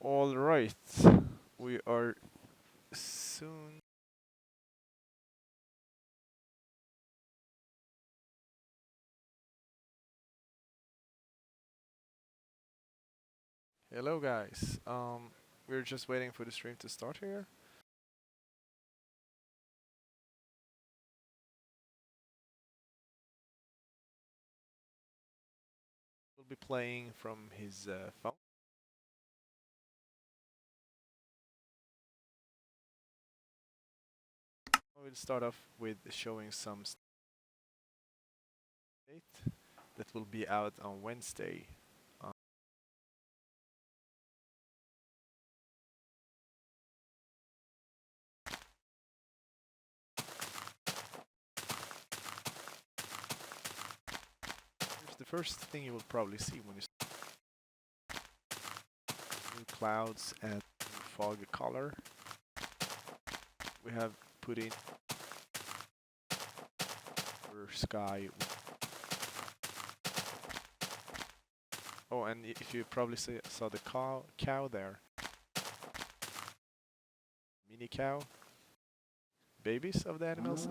All right, we are soon. Hello, guys. We're just waiting for the stream to start here. We'll be playing from his phone. We'll start off with showing some state that will be out on Wednesday. Here's the first thing you will probably see when you new clouds and fog color. We have put in sky. Oh, and if you probably saw the cow there. Mini cow. Babies of the animals.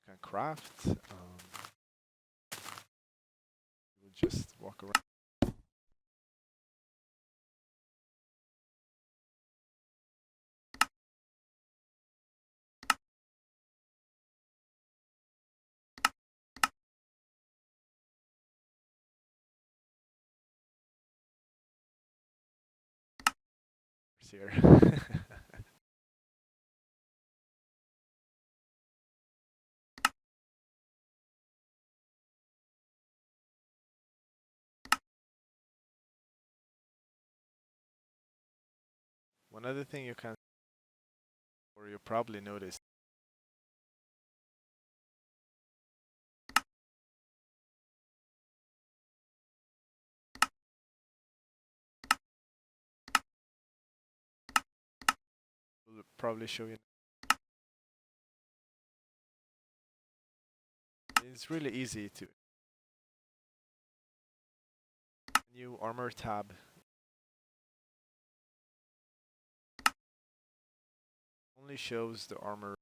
Can craft. We'll just walk around. Here. One other thing you can, or you probably noticed, will probably show you. It's really easy to. New armor tab. Only shows the armor.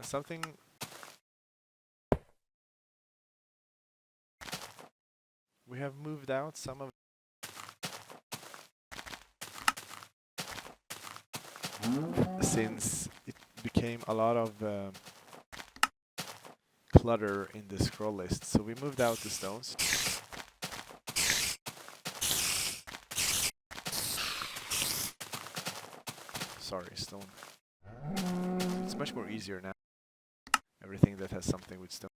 Something we have moved out some of since it became a lot of clutter in the scroll list, so we moved out the stones. Sorry, stone. So it's much more easier now. Everything that has something with stone.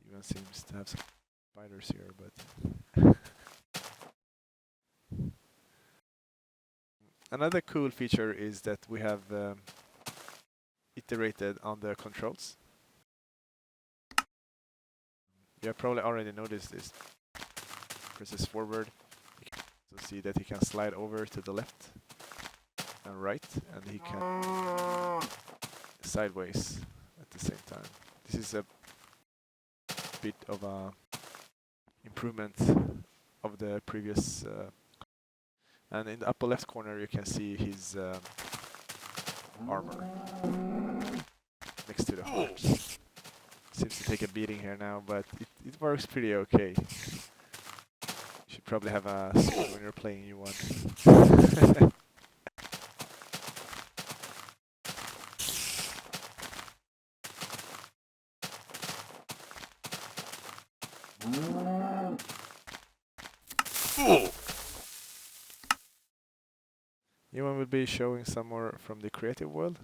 Even seems to have some spiders here, but another cool feature is that we have iterated on the controls. You have probably already noticed this. Presses forward, you can also see that he can slide over to the left and right, and he can sideways at the same time. This is a bit of a improvement of the previous and in the upper left corner you can see his armor next to the heart. Seems to take a beating here now, but it works pretty okay. You should probably have a sword when you're playing you one. Anyone will be showing some more from the creative world.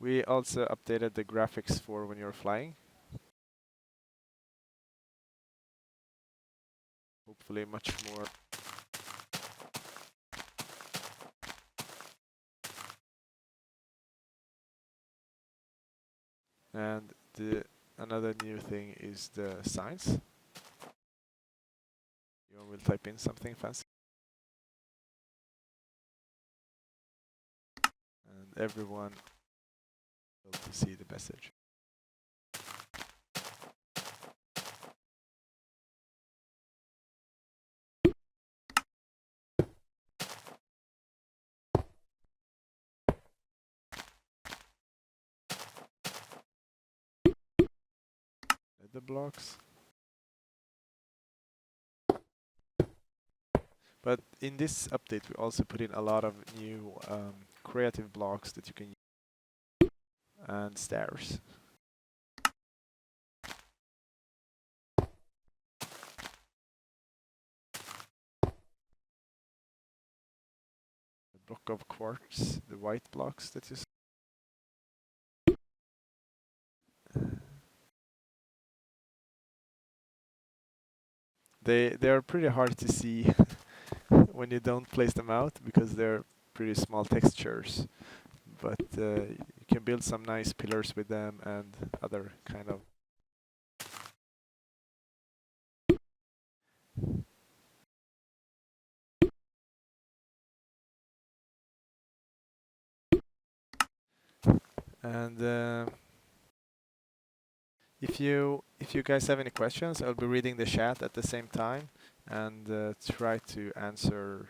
We also updated the graphics for when you're flying. Hopefully much more. And another new thing is the signs. You will type in something fancy. And everyone will see the message. The blocks. But in this update, we also put in a lot of new creative blocks that you can use, and stairs. A block of quartz, the white blocks that you see. They are pretty hard to see when you don't place them out because they're pretty small textures. But you can build some nice pillars with them and other kind of. And if you guys have any questions, I'll be reading the chat at the same time and try to answer.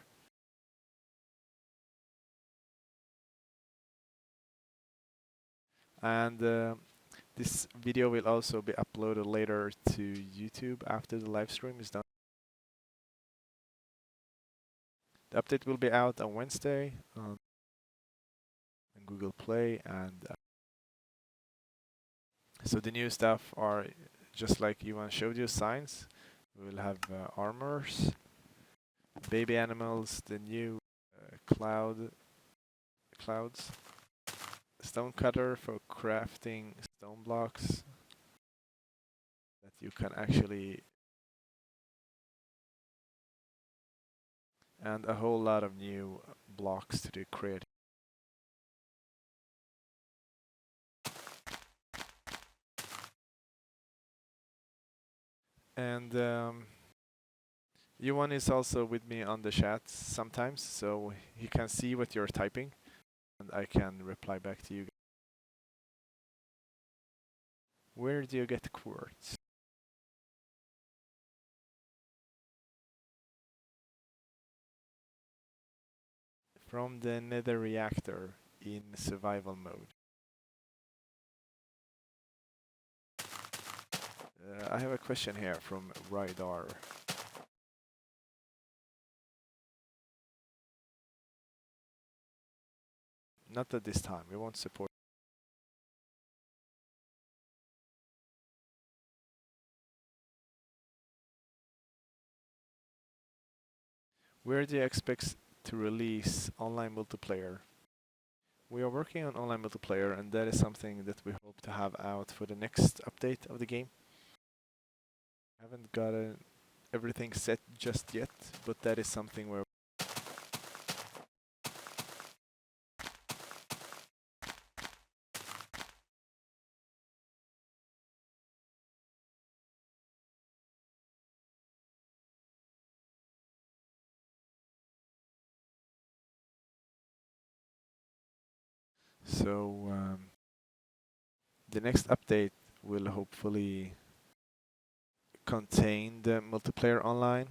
And this video will also be uploaded later to YouTube after the live stream is done. The update will be out on Wednesday on Google Play, and so the new stuff are just like Ivan showed you, signs. We will have armors, baby animals, the new clouds, stonecutter for crafting stone blocks that you can actually, and a whole lot of new blocks to do create. And Yuan is also with me on the chat sometimes, so he can see what you're typing, and I can reply back to you. Where do you get quartz? From the nether reactor in survival mode. I have a question here from Rydar. Not at this time, we won't support. Where do you expect to release online multiplayer? We are working on online multiplayer, and that is something that we hope to have out for the next update of the game. Haven't got everything set just yet, but that is something where the next update will hopefully contain the multiplayer online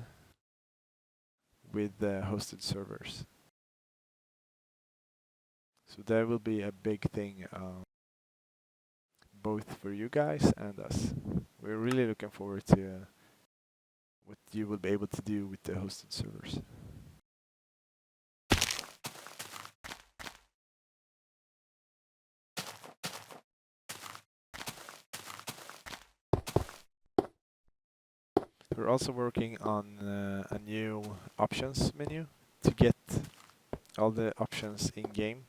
with the hosted servers. So that will be a big thing, both for you guys and us. We're really looking forward to what you will be able to do with the hosted servers. We're also working on a new options menu to get all the options in game.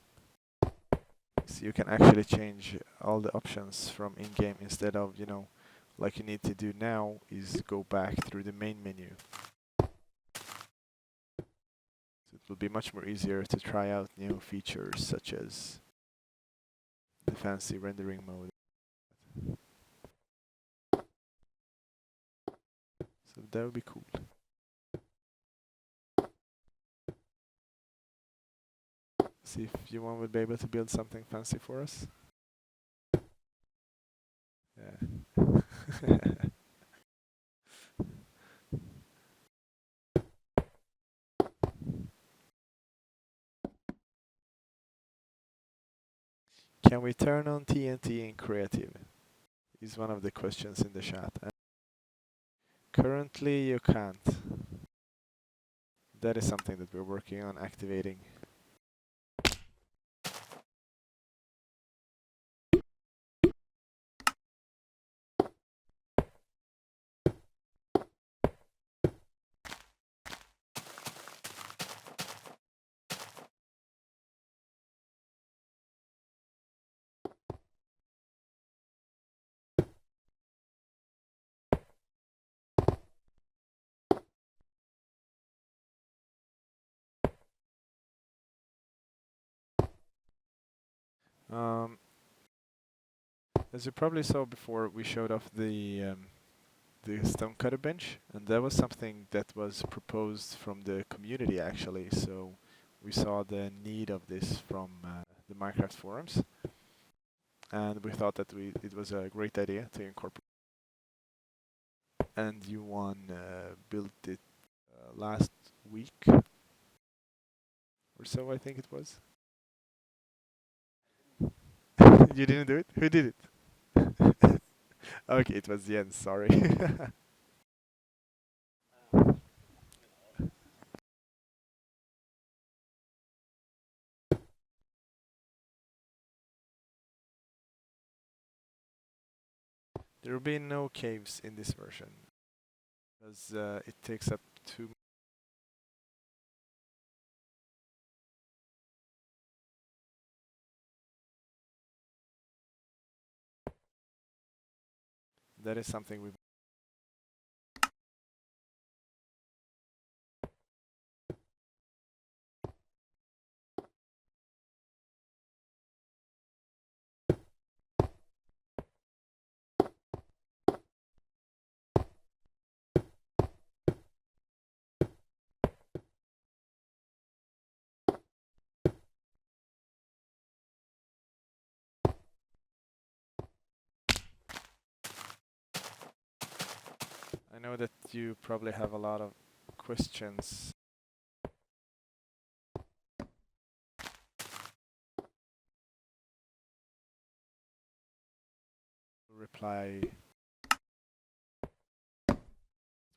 So you can actually change all the options from in-game instead of, you know, like you need to do now is go back through the main menu. So it will be much more easier to try out new features such as the fancy rendering mode. So that would be cool. See if Johan would be able to build something fancy for us. Yeah. Can we turn on TNT in creative? Is one of the questions in the chat. And currently you can't. That is something that we're working on activating. As you probably saw before, we showed off the Stonecutter Bench, and that was something that was proposed from the community actually. So we saw the need of this from the Minecraft forums, and we thought that it was a great idea to incorporate. And Yuan built it last week or so, I think it was. You didn't do it? Who did it? Okay, it was Jens, sorry. There will be no caves in this version, because it takes up too. That is something we. I know that you probably have a lot of questions. Reply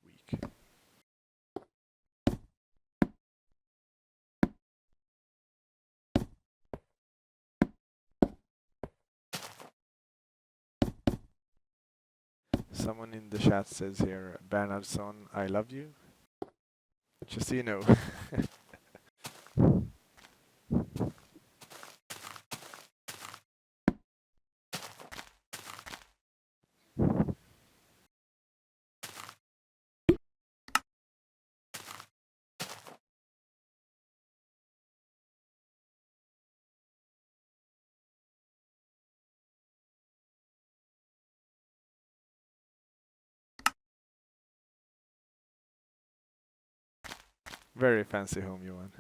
week. Someone in the chat says here, Bernhardsson, I love you. Just so you know. Very fancy home, Johan.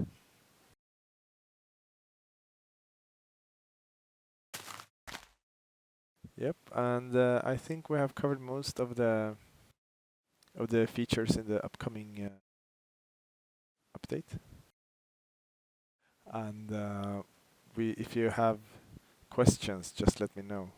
Yep, and I think we have covered most of the features in the upcoming update. And if you have questions, just let me know.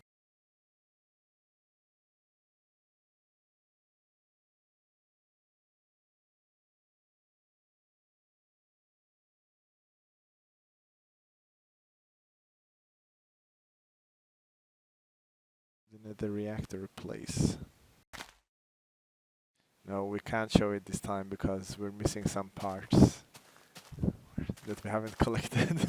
The reactor place. No, we can't show it this time because we're missing some parts that we haven't collected.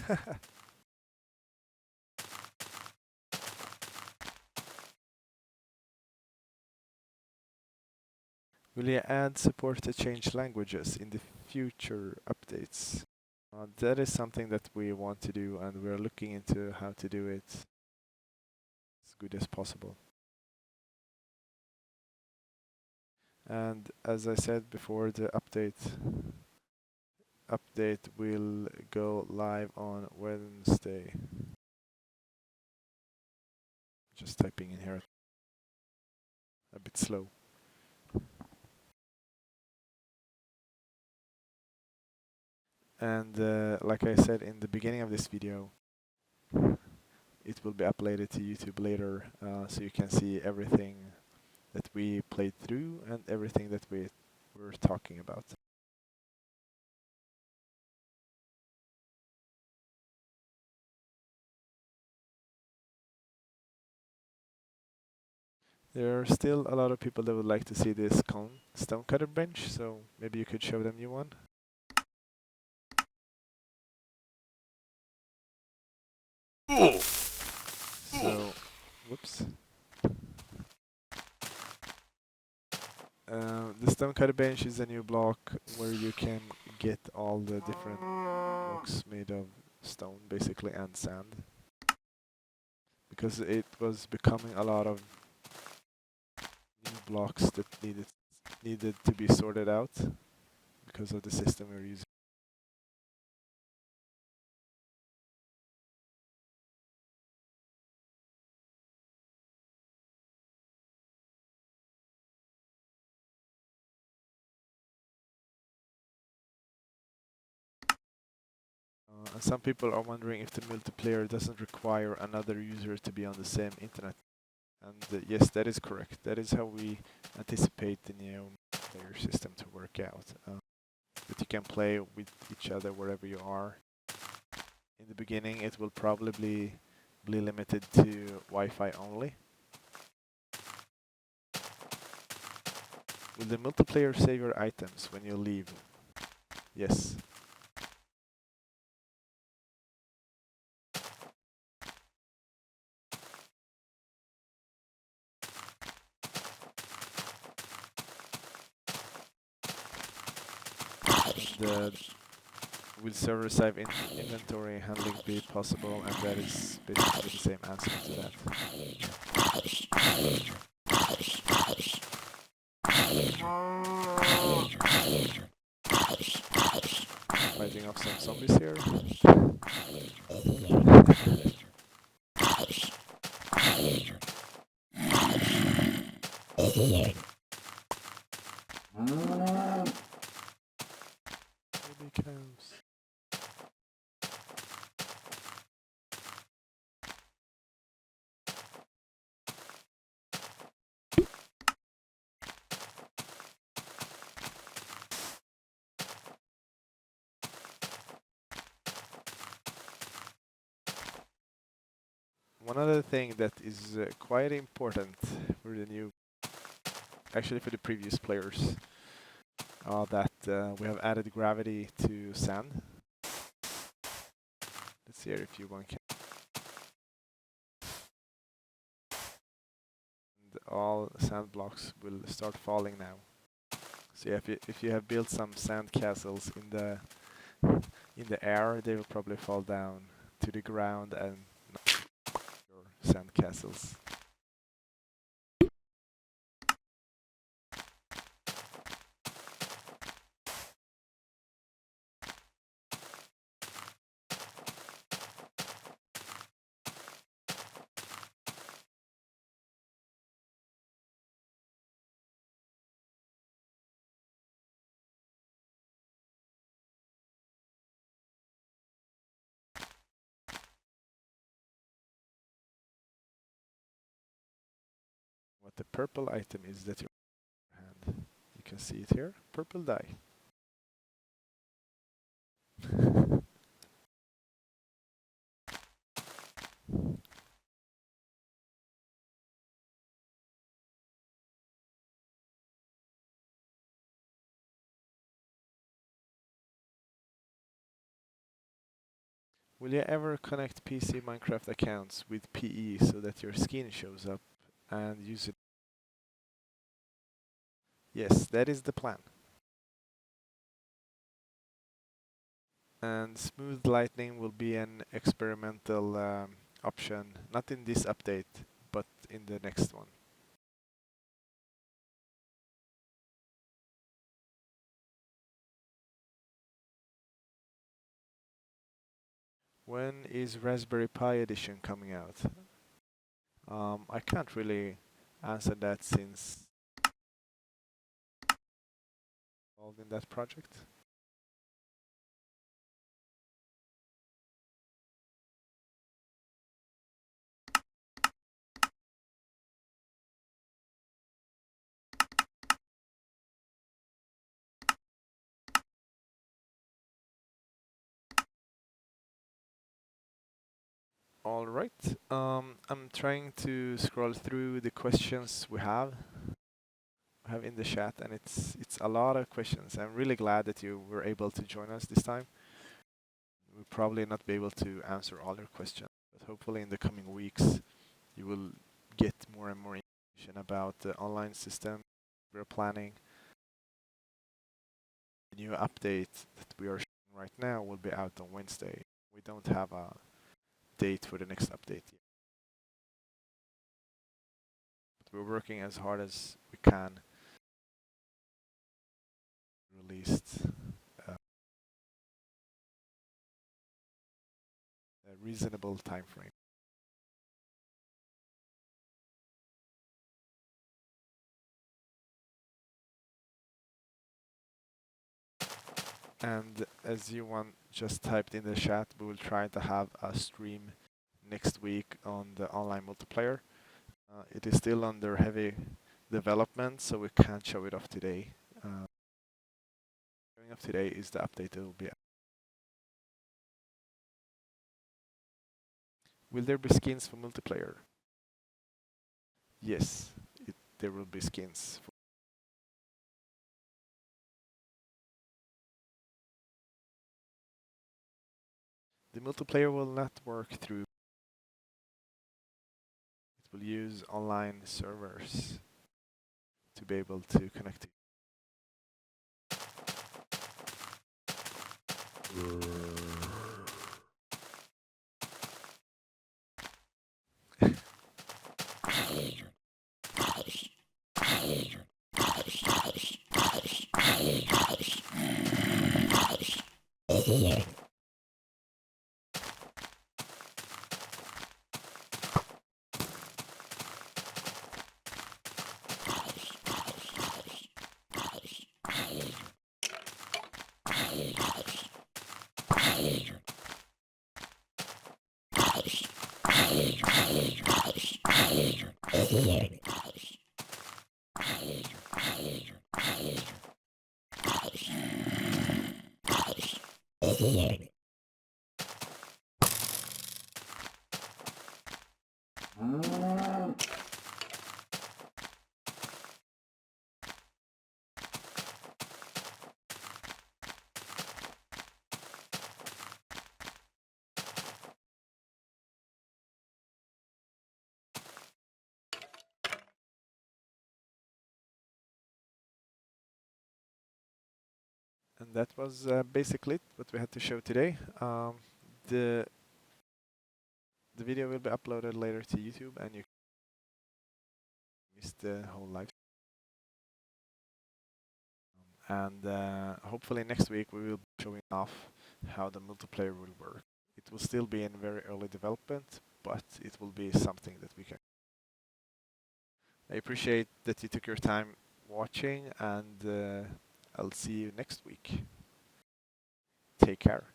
Will you add support to change languages in the future updates? That is something that we want to do, and we're looking into how to do it as good as possible. And as I said before, the update will go live on Wednesday. Just typing in here. A bit slow. And like I said in the beginning of this video, it will be uploaded to YouTube later, so you can see everything that we played through and everything that we were talking about. There are still a lot of people that would like to see this Stonecutter Bench, so maybe you could show them you one. So, whoops. The Stonecutter Bench is a new block where you can get all the different blocks made of stone, basically, and sand. Because it was becoming a lot of new blocks that needed to be sorted out because of the system we're using. And some people are wondering if the multiplayer doesn't require another user to be on the same internet. And yes, that is correct. That is how we anticipate the new player system to work out. That you can play with each other wherever you are. In the beginning, it will probably be limited to Wi-Fi only. Will the multiplayer save your items when you leave? Yes. And will server-side inventory handling be possible? And that is basically the same answer to that. Fighting off some zombies here. Baby cows. One other thing that is quite important for the new, actually for the previous players, that we have added gravity to sand. Let's see here if you want. And all sand blocks will start falling now. So yeah, if you have built some sand castles in the air, they will probably fall down to the ground and not your sand castles. What the purple item is that you have. You can see it here, purple dye. Will you ever connect PC Minecraft accounts with PE so that your skin shows up and use it? Yes, that is the plan. And smooth lightning will be an experimental option, not in this update, but in the next one. When is Raspberry Pi edition coming out? I can't really answer that since I'm involved in that project. All right. I'm trying to scroll through the questions we have in the chat, and it's a lot of questions. I'm really glad that you were able to join us this time. We'll probably not be able to answer all your questions, but hopefully in the coming weeks you will get more and more information about the online system we're planning. The new update that we are showing right now will be out on Wednesday. We don't have a date for the next update yet. But we're working as hard as we can. Released a reasonable time frame. And as you just typed in the chat, we will try to have a stream next week on the online multiplayer. It is still under heavy development, so we can't show it off today. Showing off today is the update that will be. Will there be skins for multiplayer? Yes, there will be skins. The multiplayer will not work through. It will use online servers to be able to connect. And that was basically what we had to show today. The video will be uploaded later to YouTube, and you missed the whole live. And hopefully next week we will be showing off how the multiplayer will work. It will still be in very early development, but it will be something that we can. I appreciate that you took your time watching, and I'll see you next week. Take care.